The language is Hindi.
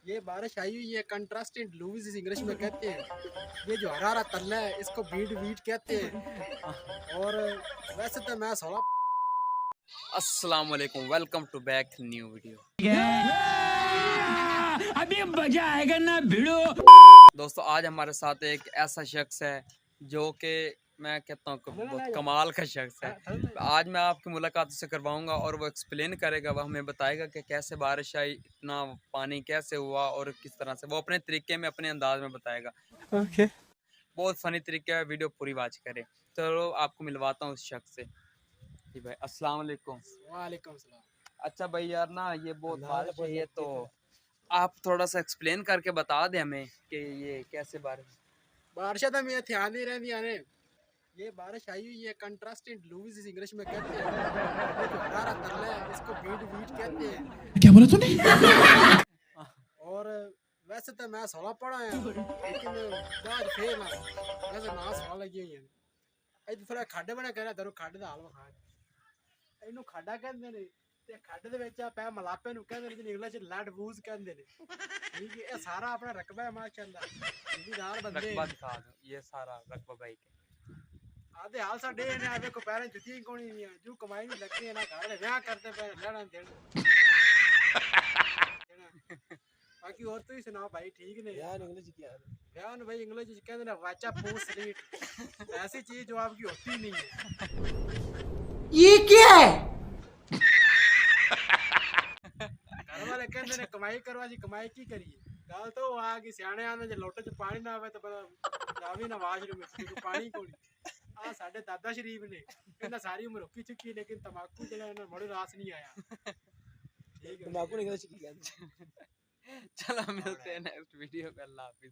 ये बारिश आई हुई है, कंट्रास्टेड लूज इस इंग्लिश में कहते हैं। ये जो हरा हरा तल्ला है इसको बीट बीट कहते हैं। और वैसे तो मैं सोला। अस्सलाम वालेकुम, welcome to back new video. अभी मजा आएगा ना भिड़ो। दोस्तों आज हमारे साथ एक ऐसा शख्स है जो कि मैं कहता हूँ कि बहुत कमाल का शख्स है। आज मैं आपकी मुलाकात से करवाऊंगा और वो एक्सप्लेन करेगा, वो हमें बताएगा कि कैसे बारिश आई, इतना पानी कैसे हुआ और किस तरह से। वो अपने तरीके में, अपने अंदाज में बताएगा। ओके। बहुत फनी तरीके है, वीडियो पूरी वाच करें। चलो आपको मिलवाता हूँ उस शख्स से। जी भाई, अस्सलाम वालेकुम। वालेकुम सलाम। अच्छा भाई यार ना, ये बहुत बारिश है, ये तो आप थोड़ा सा एक्सप्लेन करके बता दें हमें कि ये कैसे बारिश। बारिश तो मैं ध्यान नहीं रहती आने। ये बारिश आई हुई है, कंट्रास्टेड लूज इस इंग्लिश में कहते हैं। ये जो हरा हरा तल्ला है इसको बीट बीट कहते हैं। क्या बोला तूने? और वैसे तो मैं सोला पढ़ा है, लेकिन आज फेल है। वैसे ना सोला लगी हुई है। ਇਹ ਥੋੜਾ ਖੱਡ ਬਣਾ ਕੇ ਨਾ ਦਰ ਖੱਡ ਦਾ ਹਾਲ ਵਖਾ। ਇਹਨੂੰ ਖਾਡਾ ਕਹਿੰਦੇ ਨੇ ਤੇ ਖੱਡ ਦੇ ਵਿੱਚ ਆ ਪੈ ਮਲਾਪੇ ਨੂੰ ਕਹਿੰਦੇ ਨੇ, ਜਿਹਨੂੰ ਇੰਗਲਿਸ਼ ਚ ਲੈਡ ਵੂਜ਼ ਕਹਿੰਦੇ ਨੇ। ਠੀਕ ਹੈ, ਇਹ ਸਾਰਾ ਆਪਣਾ ਰਕਬਾ ਹੈ ਮਾਸ਼ਾਅੱਲਾ। ਜ਼ਿਮੀਦਾਰ ਬੰਦੇ रकबा दिखा दो, ये सारा रकबा भाई के। ਆਦੇ ਹਾਲ ਸਾਡੇ ਨੇ। ਆ ਵੇਖੋ ਪੈਰਾਂ ਜੁੱਤੀਆਂ ਕੋਣੀ ਨਹੀਂ ਆ, ਜੋ ਕਮਾਈ ਨਹੀਂ ਲੱਗਦੀ ਨਾ ਘਰ ਦੇ ਵਿਆਹ ਕਰਦੇ ਪਏ ਲੈਣਾ ਦੇਣ। ਬਾਕੀ ਹੋਰ ਤੁਸੀਂ ਸੁਣਾਓ ਭਾਈ, ਠੀਕ ਨੇ? यार इंग्लिश क्या है? यार भाई इंग्लिश कहते हैं वाचा पूछ रीट, ऐसी चीज जो आपकी होती नहीं है। ये क्या है? घर वाले कहते हैं कमाई करवा जी, कमाई की करिए। गल तो आ कि सियाने आने जे लोटे च पानी ना आवे तो पता जावी ना वाशरूम में पानी कोनी। आ साडे दादा शरीफ ने इन्हें सारी उम्र रोकी चुकी, लेकिन तंबाकू जड़ा इन्हें बड़ी रास नहीं आया। ठीक है, तंबाकू नहीं की कहते। चलो मिलते हैं नेक्स्ट वीडियो में, अल्लाह हाफिज।